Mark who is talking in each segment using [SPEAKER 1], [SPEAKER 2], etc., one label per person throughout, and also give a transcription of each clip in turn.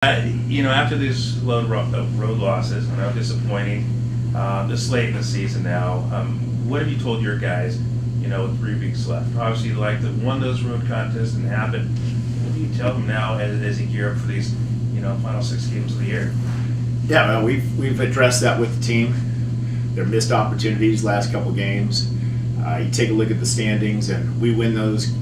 [SPEAKER 1] After these road losses, I know disappointing, this late in the season now, what have you told your guys, with 3 weeks left? Obviously, you like to won those road contests and have it. What do you tell them now as you gear up for these, final 6 games of the year?
[SPEAKER 2] Yeah, well, we've addressed that with the team. Their missed opportunities last couple games. You take a look at the standings, and we win those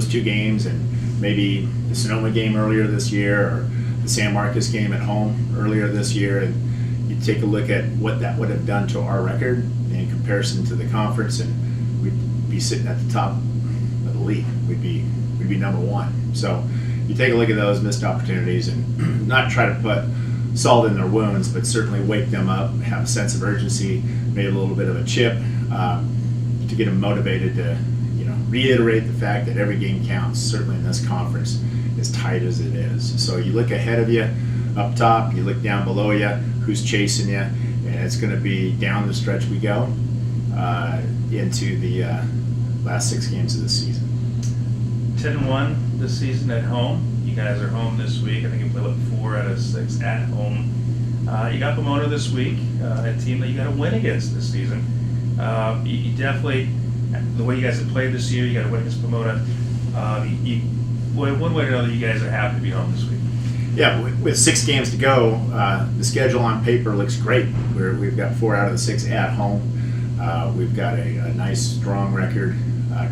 [SPEAKER 2] 2 games, and maybe the Sonoma game earlier this year, or the San Marcos game at home earlier this year, and you take a look at what that would have done to our record in comparison to the conference, and we'd be sitting at the top of the league. We'd be number 1. So you take a look at those missed opportunities and not try to put salt in their wounds, but certainly wake them up, have a sense of urgency, maybe a little bit of a chip to get them motivated to reiterate the fact that every game counts, certainly in this conference, as tight as it is. So you look ahead of you up top, you look down below you, who's chasing you, and it's going to be down the stretch we go into the last 6 games of the season.
[SPEAKER 1] 10-1 this season at home. You guys are home this week. I think you play 4 out of 6 at home. You got Pomona this week, a team that you got to win against this season. You definitely, the way you guys have played this year, you got to win against Pomona. One way or another, you guys are happy to be home this week.
[SPEAKER 2] Yeah, with 6 games to go, the schedule on paper looks great. We've got 4 out of the 6 at home. We've got a nice, strong record,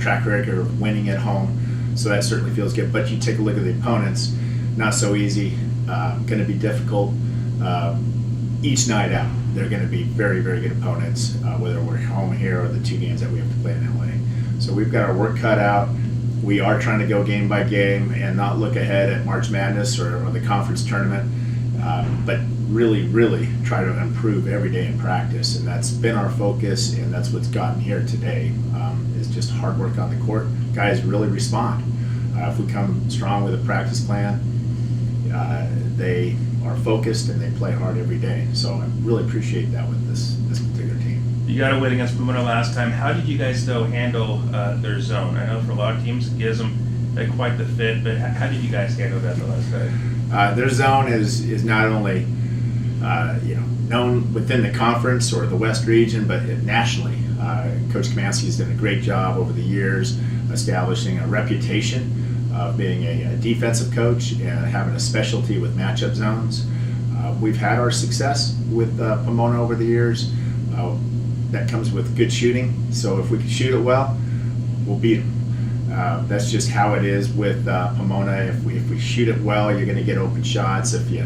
[SPEAKER 2] track record of winning at home. So that certainly feels good. But you take a look at the opponents, not so easy. Going to be difficult each night out. They're going to be very, very good opponents, whether we're home here or the 2 games that we have to play in LA. So we've got our work cut out. We are trying to go game by game and not look ahead at March Madness or the conference tournament, but really, really try to improve every day in practice. And that's been our focus, and that's what's gotten here today, is just hard work on the court. Guys really respond. If we come strong with a practice plan, they are focused and they play hard every day. So I really appreciate that with this particular team.
[SPEAKER 1] You got to win against Pomona last time. How did you guys, though, handle their zone? I know for a lot of teams it gives them quite the fit, but how did you guys handle that the last time?
[SPEAKER 2] Their zone is not only known within the conference or the West region, but nationally. Coach Kamansky's done a great job over the years establishing a reputation of being a defensive coach and having a specialty with matchup zones. We've had our success with Pomona over the years. That comes with good shooting. So if we can shoot it well, we'll beat them. That's just how it is with Pomona. If we shoot it well, you're going to get open shots if you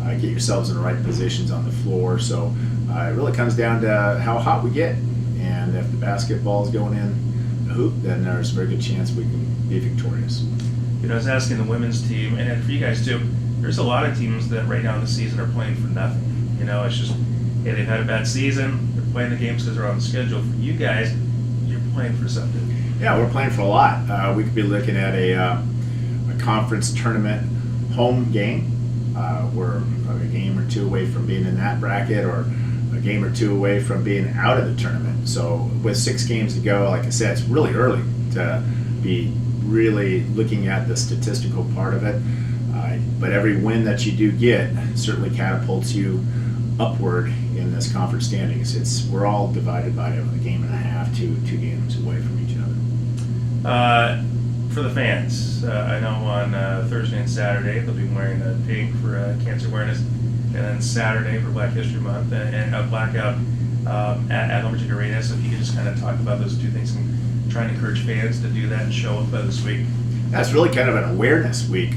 [SPEAKER 2] get yourselves in the right positions on the floor. So it really comes down to how hot we get. And if the basketball is going in the hoop, then there's a very good chance we can be victorious.
[SPEAKER 1] I was asking the women's team, and for you guys too, there's a lot of teams that right now in the season are playing for nothing. It's just, hey, they've had a bad season, they're playing the games because they're on the schedule. For you guys, you're playing for something.
[SPEAKER 2] Yeah, we're playing for a lot. We could be looking at a conference tournament home game. We're a game or 2 away from being in that bracket, or a game or 2 away from being out of the tournament. So with 6 games to go, like I said, it's really early to be really looking at the statistical part of it. But every win that you do get certainly catapults you upward in this conference standings. We're all divided by a game and a half, two games away from each other.
[SPEAKER 1] For the fans, I know on Thursday and Saturday they'll be wearing pink for cancer awareness, and then Saturday for Black History Month and a blackout at Lumberjack Arena. So if you could just kind of talk about those 2 things and try and encourage fans to do that and show up this week.
[SPEAKER 2] That's really kind of an awareness week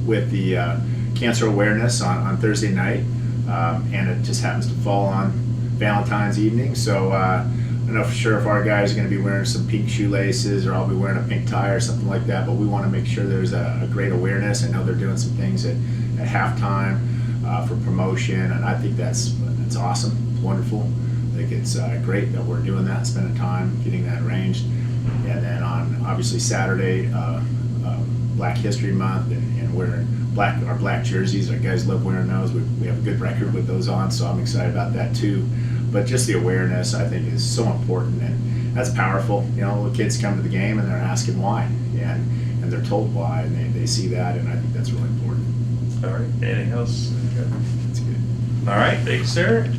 [SPEAKER 2] with the cancer awareness on Thursday night, and it just happens to fall on Valentine's evening. So I'm not sure if our guys are going to be wearing some pink shoelaces, or I'll be wearing a pink tie or something like that, but we want to make sure there's a great awareness. I know they're doing some things at halftime for promotion, and I think that's awesome. It's wonderful. I think it's great that we're doing that, spending time getting that arranged. And then on obviously Saturday, Black History Month, and wearing our black jerseys. Our guys love wearing those. We have a good record with those on, so I'm excited about that too. But just the awareness, I think, is so important, and that's powerful. The kids come to the game and they're asking why, and they're told why, and they see that, and I think that's really important.
[SPEAKER 1] All right, anything else?
[SPEAKER 2] That's good.
[SPEAKER 1] All right, thanks, sir.